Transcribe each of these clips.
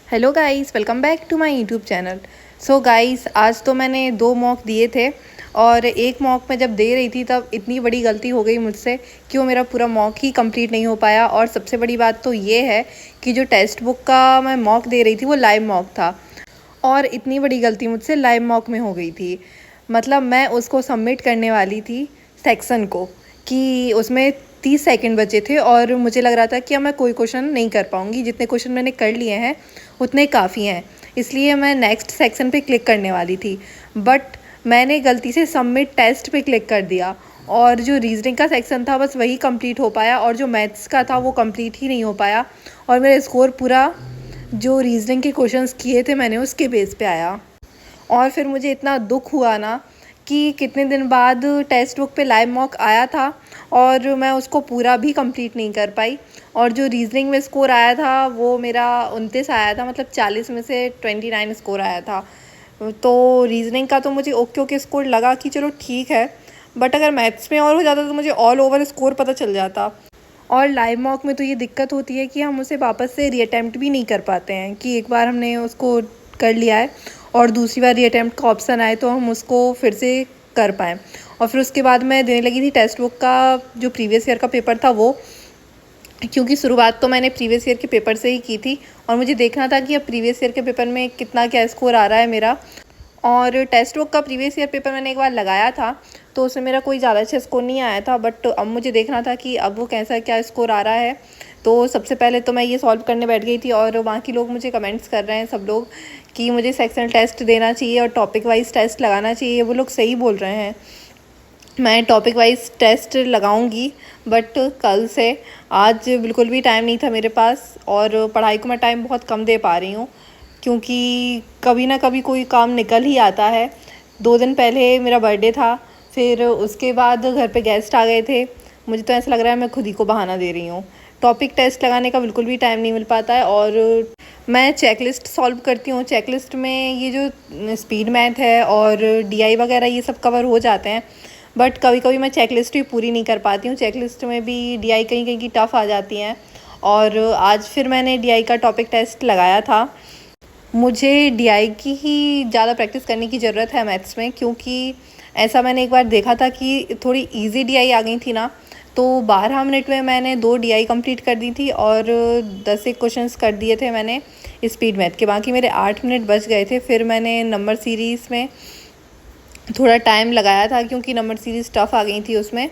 Hello guys, welcome back to my YouTube channel. So guys, आज तो मैंने 2 mock दिए थे और एक मॉक मैं जब दे रही थी तब इतनी बड़ी गलती हो गई मुझसे कि वो मेरा पूरा मॉक ही कंप्लीट नहीं हो पाया। और सबसे बड़ी बात तो ये है कि जो टेक्स्ट बुक का मैं मॉक दे रही थी वो लाइव मॉक था और इतनी बड़ी गलती मुझसे लाइव मॉक में हो गई थी। मतलब मैं उसको सबमिट करने वाली थी सेक्शन को कि उसमें 30 सेकंड बचे थे और मुझे लग रहा था कि अब मैं कोई क्वेश्चन नहीं कर पाऊँगी, जितने क्वेश्चन मैंने कर लिए हैं उतने काफ़ी हैं। इसलिए मैं नेक्स्ट सेक्शन पे क्लिक करने वाली थी, बट मैंने गलती से सबमिट टेस्ट पे क्लिक कर दिया और जो रीजनिंग का सेक्शन था बस वही कंप्लीट हो पाया और जो मैथ्स का था वो कंप्लीट ही नहीं हो पाया। और मेरा स्कोर पूरा जो रीजनिंग के क्वेश्चंस किए थे मैंने उसके बेस पे आया। और फिर मुझे इतना दुख हुआ ना कि कितने दिन बाद टेक्स्ट बुक पे लाइव मॉक आया था और मैं उसको पूरा भी कंप्लीट नहीं कर पाई। और जो रीजनिंग में स्कोर आया था वो मेरा 29 आया था, मतलब 40 में से 29 स्कोर आया था। तो रीजनिंग का तो मुझे ओके ओके स्कोर लगा कि चलो ठीक है, बट अगर मैथ्स में और हो जाता तो मुझे ऑल ओवर स्कोर पता चल जाता। और लाइव मॉक में तो ये दिक्कत होती है कि हम उसे वापस से रीअटेम्प्ट भी नहीं कर पाते हैं कि एक बार हमने उसको कर लिया है और दूसरी बार रीअटेम्प्ट का ऑप्शन आए तो हम उसको फिर से कर पाएँ। और फिर उसके बाद मैं देने लगी थी टेक्स्ट बुक का जो प्रीवियस ईयर का पेपर था वो, क्योंकि शुरुआत तो मैंने प्रीवियस ईयर के पेपर से ही की थी और मुझे देखना था कि अब प्रीवियस ईयर के पेपर में कितना क्या स्कोर आ रहा है मेरा। और टेक्स्ट बुक का प्रीवियस ईयर पेपर मैंने एक बार लगाया था तो उसमें मेरा कोई ज़्यादा अच्छा स्कोर नहीं आया था, बट अब मुझे देखना था कि अब वो कैसा क्या स्कोर आ रहा है। तो सबसे पहले तो मैं ये सॉल्व करने बैठ गई थी और बाकी लोग मुझे कमेंट्स कर रहे हैं सब लोग कि मुझे सेक्शनल टेस्ट देना चाहिए और टॉपिक वाइज टेस्ट लगाना चाहिए। वो लोग सही बोल रहे हैं, मैं टॉपिक वाइज टेस्ट लगाऊंगी, बट कल से। आज बिल्कुल भी टाइम नहीं था मेरे पास और पढ़ाई को मैं टाइम बहुत कम दे पा रही हूँ क्योंकि कभी ना कभी कोई काम निकल ही आता है। 2 दिन पहले मेरा बर्थडे था, फिर उसके बाद घर पे गेस्ट आ गए थे। मुझे तो ऐसा लग रहा है मैं खुद ही को बहाना दे रही हूँ। टॉपिक टेस्ट लगाने का बिल्कुल भी टाइम नहीं मिल पाता है। और मैं चेकलिस्ट सॉल्व करती हूँ। चेकलिस्ट में ये जो स्पीड मैथ है और डीआई वगैरह ये सब कवर हो जाते हैं, बट कभी कभी मैं चेकलिस्ट भी पूरी नहीं कर पाती हूँ। चेकलिस्ट में भी डीआई कहीं कहीं की टफ़ आ जाती हैं। और आज फिर मैंने डीआई का टॉपिक टेस्ट लगाया था। मुझे डीआई की ही ज़्यादा प्रैक्टिस करने की ज़रूरत है मैथ्स में, क्योंकि ऐसा मैंने एक बार देखा था कि थोड़ी इजी डीआई आ गई थी ना, तो 12 मिनट में मैंने 2 डीआई कंप्लीट कर दी थी और 10 एक क्वेश्चंस कर दिए थे मैंने स्पीड मैथ के। बाकी मेरे 8 मिनट बच गए थे। फिर मैंने नंबर सीरीज़ में थोड़ा टाइम लगाया था क्योंकि नंबर सीरीज़ टफ़ आ गई थी उसमें,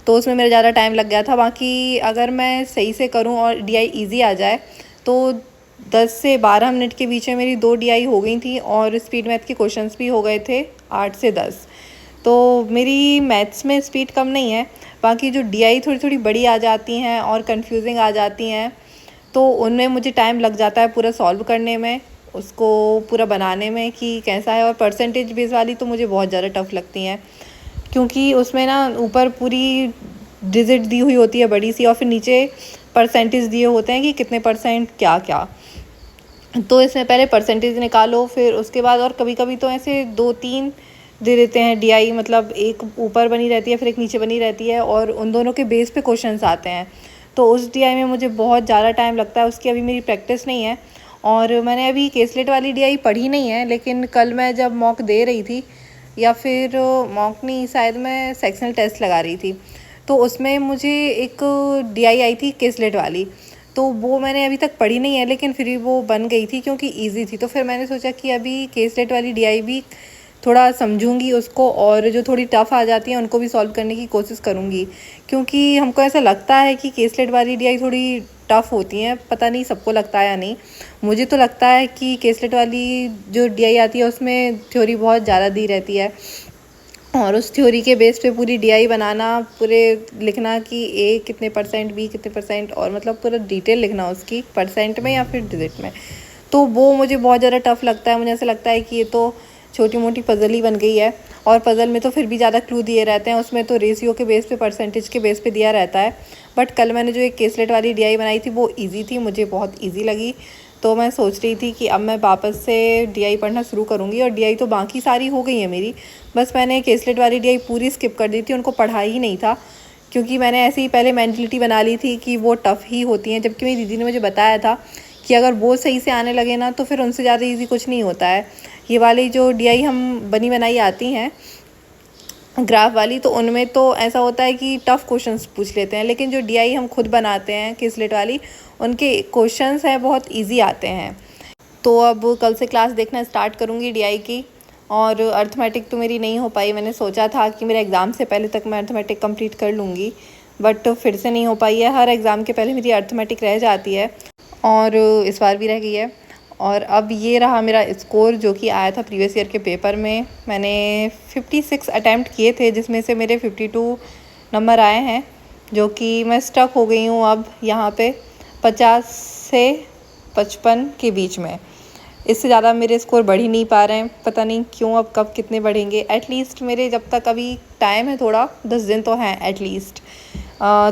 तो उसमें मेरा ज़्यादा टाइम लग गया था। बाकी अगर मैं सही से करूं और डीआई इजी आ जाए तो 10 से 12 मिनट के बीच में मेरी 2 डीआई हो गई थी और स्पीड मैथ के क्वेश्चंस भी हो गए थे 8 से 10। तो मेरी मैथ्स में स्पीड कम नहीं है, बाकी जो डीआई थोड़ी थोड़ी बड़ी आ जाती हैं और कंफ्यूजिंग आ जाती हैं तो उनमें मुझे टाइम लग जाता है पूरा सॉल्व करने में, उसको पूरा बनाने में कि कैसा है। और परसेंटेज बेस वाली तो मुझे बहुत ज़्यादा टफ़ लगती हैं क्योंकि उसमें ना ऊपर पूरी डिजिट दी हुई होती है बड़ी सी और फिर नीचे परसेंटेज दिए होते हैं कि कितने परसेंट क्या क्या। तो इसमें पहले परसेंटेज निकालो, फिर उसके बाद और कभी कभी तो ऐसे 2-3 दे देते हैं डीआई, मतलब एक ऊपर बनी रहती है फिर एक नीचे बनी रहती है और उन दोनों के बेस पे क्वेश्चंस आते हैं। तो उस डीआई में मुझे बहुत ज़्यादा टाइम लगता है, उसकी अभी मेरी प्रैक्टिस नहीं है। और मैंने अभी केसलेट वाली डीआई पढ़ी नहीं है, लेकिन कल मैं जब मॉक दे रही थी, या फिर मॉक नहीं, शायद मैं सेक्शनल टेस्ट लगा रही थी, तो उसमें मुझे एक डीआई आई थी केसलेट वाली। तो वो मैंने अभी तक पढ़ी नहीं है, लेकिन फिर वो बन गई थी क्योंकि इजी थी। तो फिर मैंने सोचा कि अभी केसलेट वाली डीआई भी थोड़ा समझूंगी उसको और जो थोड़ी टफ़ आ जाती हैं उनको भी सॉल्व करने की कोशिश करूंगी, क्योंकि हमको ऐसा लगता है कि केसलेट वाली डीआई थोड़ी टफ़ होती हैं। पता नहीं सबको लगता है या नहीं, मुझे तो लगता है कि केसलेट वाली जो डीआई आती है उसमें थ्योरी बहुत ज़्यादा दी रहती है और उस थ्योरी के बेस पे पूरी डीआई बनाना, पूरे लिखना कि ए कितने परसेंट, बी कितने परसेंट, और मतलब पूरा डिटेल लिखना उसकी परसेंट में या फिर डिजिट में। तो वो मुझे बहुत ज़्यादा टफ़ लगता है। मुझे ऐसा लगता है कि ये तो छोटी मोटी पज़ल ही बन गई है। और पज़ल में तो फिर भी ज़्यादा क्लू दिए रहते हैं, उसमें तो रेशियो के बेस पे, परसेंटेज के बेस पे दिया रहता है। बट कल मैंने जो एक केसलेट वाली डीआई बनाई थी वो ईजी थी, मुझे बहुत ईजी लगी। तो मैं सोच रही थी कि अब मैं वापस से डीआई पढ़ना शुरू करूँगी। और डीआई तो बाकी सारी हो गई है मेरी, बस मैंने केसलेट वाली डीआई पूरी स्किप कर दी थी, उनको पढ़ा ही नहीं था क्योंकि मैंने ऐसे ही पहले मेंटलिटी बना ली थी कि वो टफ़ ही होती हैं, जबकि मेरी दीदी ने मुझे बताया था कि अगर वो सही से आने लगे ना तो फिर उनसे ज़्यादा ईजी कुछ नहीं होता है। ये वाली जो DI हम बनी बनाई आती हैं ग्राफ वाली, तो उनमें तो ऐसा होता है कि टफ़ क्वेश्चंस पूछ लेते हैं, लेकिन जो DI हम खुद बनाते हैं किसलेट वाली, उनके क्वेश्चंस हैं बहुत इजी आते हैं। तो अब कल से क्लास देखना स्टार्ट करूँगी DI की। और अर्थमेटिक तो मेरी नहीं हो पाई। मैंने सोचा था कि मेरे एग्ज़ाम से पहले तक मैं अर्थमेटिक कंप्लीट कर लूँगी, बट फिर से नहीं हो पाई है। हर एग्ज़ाम के पहले मेरी अर्थमेटिक रह जाती है और इस बार भी रह गई है। और अब ये रहा मेरा स्कोर जो कि आया था प्रीवियस ईयर के पेपर में। मैंने 56 अटैम्प्ट किए थे, जिसमें से मेरे 52 नंबर आए हैं, जो कि मैं स्टक हो गई हूँ अब यहाँ पे 50 से 55 के बीच में। इससे ज़्यादा मेरे स्कोर बढ़ ही नहीं पा रहे हैं, पता नहीं क्यों। अब कब कितने बढ़ेंगे। एटलीस्ट मेरे जब तक अभी टाइम है थोड़ा, 10 दिन तो हैं एटलीस्ट,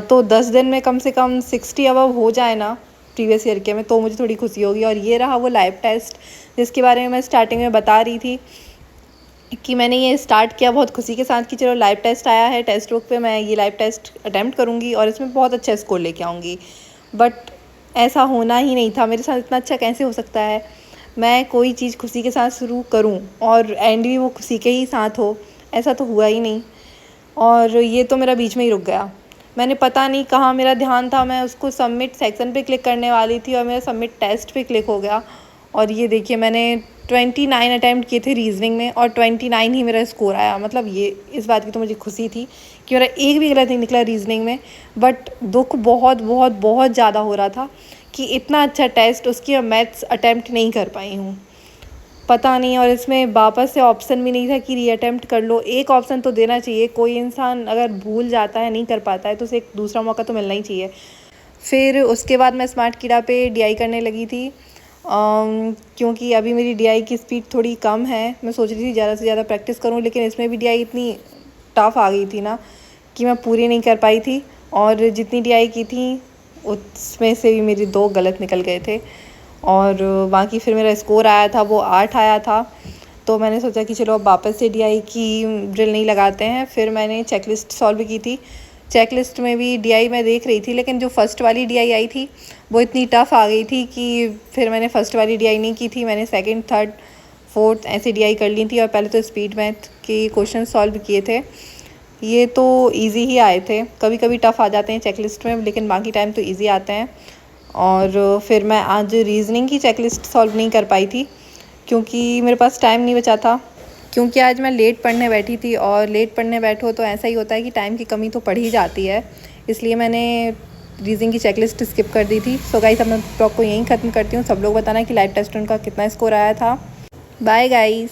तो 10 दिन में कम से कम 60 अबव हो जाए ना प्रीवियस ईयर के में, तो मुझे थोड़ी खुशी होगी। और ये रहा वो लाइव टेस्ट जिसके बारे में मैं स्टार्टिंग में बता रही थी कि मैंने ये स्टार्ट किया बहुत खुशी के साथ कि चलो लाइव टेस्ट आया है, टेस्ट बुक पे मैं ये लाइव टेस्ट अटैम्प्ट करूँगी और इसमें बहुत अच्छा स्कोर लेके आऊँगी। बट ऐसा होना ही नहीं था। मेरे साथ इतना अच्छा कैसे हो सकता है। मैं कोई चीज़ खुशी के साथ शुरू करूं और एंड भी वो खुशी के ही साथ हो, ऐसा तो हुआ ही नहीं। और ये तो मेरा बीच में ही रुक गया। मैंने पता नहीं कहाँ मेरा ध्यान था, मैं उसको सबमिट सेक्शन पे क्लिक करने वाली थी और मेरा सबमिट टेस्ट पे क्लिक हो गया। और ये देखिए मैंने 29 अटैम्प्ट किए थे रीजनिंग में और 29 ही मेरा स्कोर आया। मतलब ये इस बात की तो मुझे खुशी थी कि मेरा एक भी गलत नहीं निकला रीजनिंग में। बट दुख बहुत बहुत बहुत ज़्यादा हो रहा था कि इतना अच्छा टेस्ट उसकी मैथ्स अटैम्प्ट नहीं कर पाई हूँ, पता नहीं। और इसमें वापस से ऑप्शन भी नहीं था कि री अटैम्प्ट कर लो। एक ऑप्शन तो देना चाहिए। कोई इंसान अगर भूल जाता है, नहीं कर पाता है, तो उसे एक दूसरा मौका तो मिलना ही चाहिए। फिर उसके बाद मैं स्मार्ट कीड़ा पे DI करने लगी थी, क्योंकि अभी मेरी DI की स्पीड थोड़ी कम है। मैं सोच रही थी ज़्यादा से ज़्यादा प्रैक्टिस करूँ, लेकिन इसमें भी DI इतनी टफ़ आ गई थी ना कि मैं पूरी नहीं कर पाई थी। और जितनी DI की थी उसमें से भी मेरी 2 गलत निकल गए थे। और बाकी फिर मेरा स्कोर आया था वो 8 आया था। तो मैंने सोचा कि चलो अब वापस से DI की ड्रिल नहीं लगाते हैं। फिर मैंने चेकलिस्ट सॉल्व की थी। चेकलिस्ट में भी DI मैं देख रही थी, लेकिन जो फर्स्ट वाली DI आई थी वो इतनी टफ़ आ गई थी कि फिर मैंने फर्स्ट वाली DI नहीं की थी। मैंने सेकंड, थर्ड, फोर्थ ऐसी DI कर ली थी। और पहले तो स्पीड मैथ के क्वेश्चन सॉल्व किए थे। ये तो इजी ही आए थे, कभी कभी टफ़ आ जाते हैं चेकलिस्ट में, लेकिन बाकी टाइम तो इजी आते हैं। और फिर मैं आज रीजनिंग की चेकलिस्ट सॉल्व नहीं कर पाई थी क्योंकि मेरे पास टाइम नहीं बचा था। क्योंकि आज मैं लेट पढ़ने बैठी थी और लेट पढ़ने बैठो तो ऐसा ही होता है कि टाइम की कमी तो पड़ ही जाती है। इसलिए मैंने रीजनिंग की चेकलिस्ट स्किप कर दी थी। सो गाइस अब मैं ब्लॉग को यहीं ख़त्म करती हूँ। सब लोग बताना कि लाइव टेस्ट उनका कितना स्कोर आया था। Bye guys.